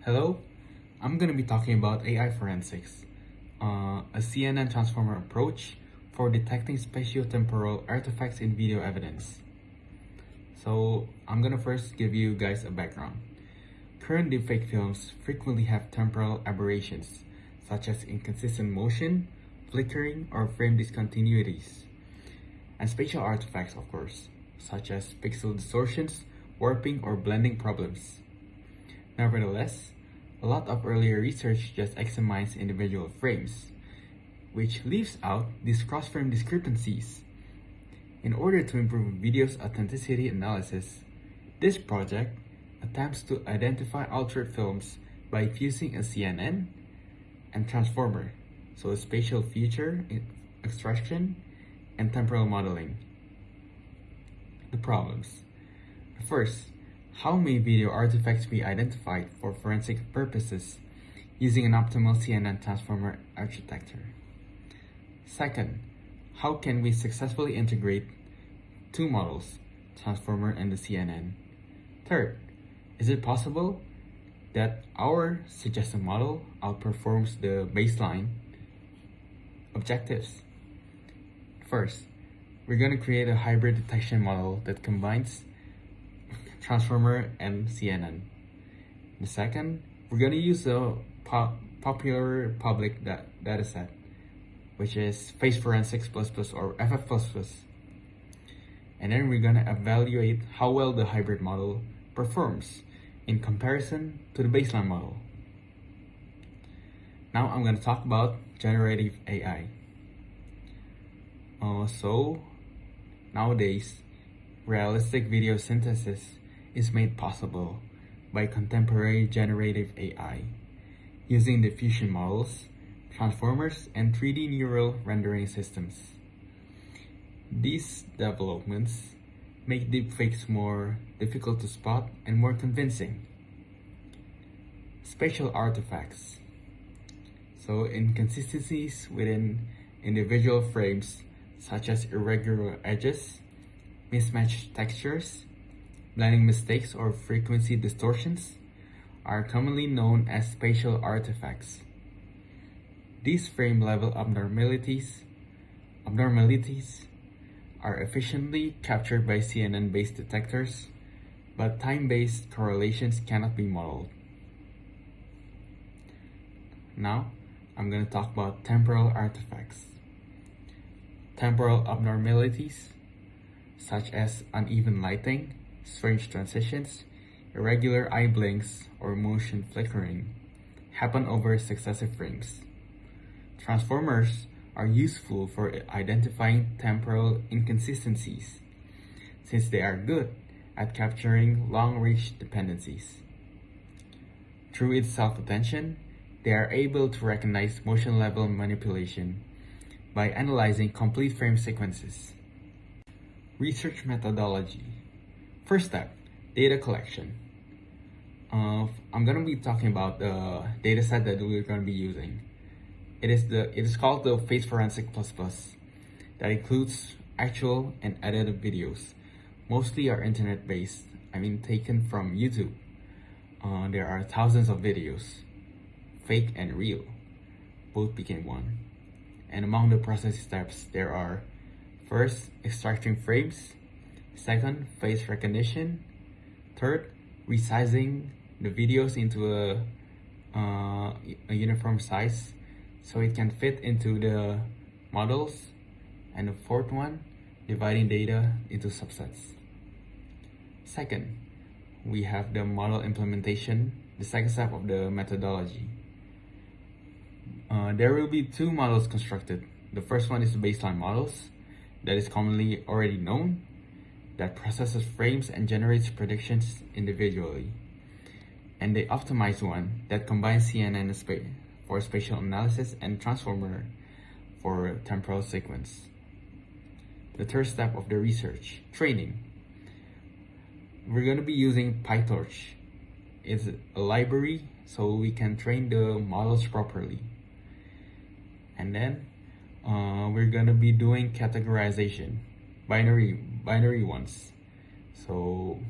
Hello, I'm going to be talking about AI forensics, a CNN transformer approach for detecting spatiotemporal artifacts in video evidence. So I'm going to first give you guys a background. Current deepfake films frequently have temporal aberrations, such as inconsistent motion, flickering, or frame discontinuities. And spatial artifacts, of course, such as pixel distortions, warping, or blending problems. Nevertheless, a lot of earlier research just examines individual frames, which leaves out these cross-frame discrepancies. In order to improve video's authenticity analysis, this project attempts to identify altered films by fusing a CNN and transformer, so spatial feature extraction and temporal modeling. The problems. First, how may video artifacts be identified for forensic purposes using an optimal CNN transformer architecture? Second, how can we successfully integrate two models, transformer and the CNN? Third, is it possible that our suggested model outperforms the baseline objectives? First, we're going to create a hybrid detection model that combines transformer and CNN. The second, we're going to use a popular public dataset, which is Face Forensics++ or FF++. And then we're going to evaluate how well the hybrid model performs in comparison to the baseline model. Now I'm going to talk about generative AI. So nowadays, realistic video synthesis is made possible by contemporary generative AI using diffusion models, transformers, and 3D neural rendering systems. These developments make deepfakes more difficult to spot and more convincing. Spatial artifacts. So inconsistencies within individual frames such as irregular edges, mismatched textures, blending mistakes, or frequency distortions are commonly known as spatial artifacts. These frame-level abnormalities are efficiently captured by CNN-based detectors, but time-based correlations cannot be modeled. Now, I'm going to talk about temporal artifacts. Temporal abnormalities, such as uneven lighting, strange transitions, irregular eye blinks, or motion flickering, happen over successive frames. Transformers are useful for identifying temporal inconsistencies, since they are good at capturing long-range dependencies. Through its self-attention, they are able to recognize motion-level manipulation by analyzing complete frame sequences. Research methodology. First step, data collection. I'm going to be talking about the dataset that we're going to be using. It is called the Face Forensic++. That includes actual and edited videos. Mostly are internet-based, taken from YouTube. There are thousands of videos, fake and real, both became one. And among the processing steps, there are first, extracting frames, second, face recognition, third, resizing the videos into a uniform size so it can fit into the models, and the fourth one, dividing data into subsets. Second, we have the model implementation, the second step of the methodology. There will be two models constructed. The first one is the baseline models that is commonly already known, that processes frames and generates predictions individually. And the optimized one that combines CNN for spatial analysis and transformer for temporal sequence. The third step of the research, training. We're going to be using PyTorch. It's a library so we can train the models properly. And then we're going to be doing categorization, binary ones. So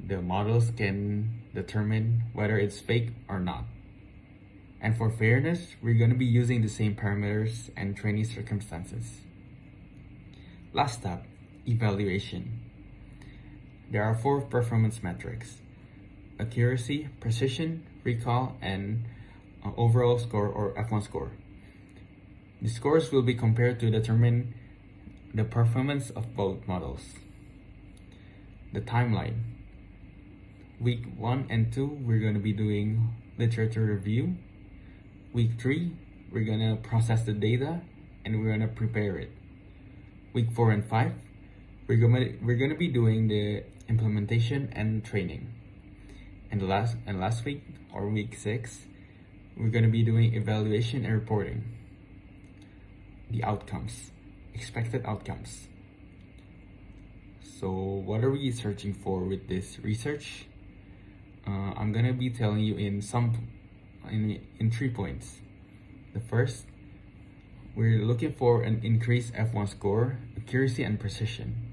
the models can determine whether it's fake or not. And for fairness, we're going to be using the same parameters and training circumstances. Last step, evaluation. There are 4 performance metrics: accuracy, precision, recall, and overall score or F1 score. The scores will be compared to determine the performance of both models. The timeline. Week 1 and 2, we're going to be doing literature review. Week 3, we're going to process the data and we're going to prepare it. Week 4 and 5, we're going to be doing the implementation and training. And last week, or week 6, we're going to be doing evaluation and reporting. The outcomes, expected outcomes. So what are we searching for with this research? I'm going to be telling you in 3 points. The first, we're looking for an increased F1 score, accuracy, and precision.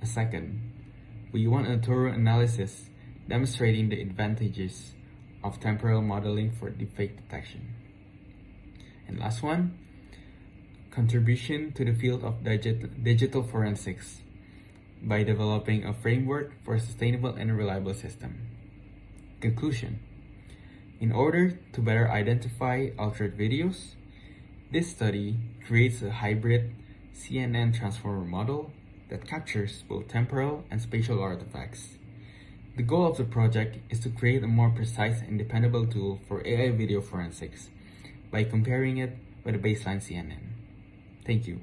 The second, we want a thorough analysis demonstrating the advantages of temporal modeling for deepfake detection. And last one, contribution to the field of digital forensics by developing a framework for a sustainable and reliable system. Conclusion. In order to better identify altered videos, this study creates a hybrid CNN transformer model that captures both temporal and spatial artifacts. The goal of the project is to create a more precise and dependable tool for AI video forensics by comparing it with a baseline CNN. Thank you.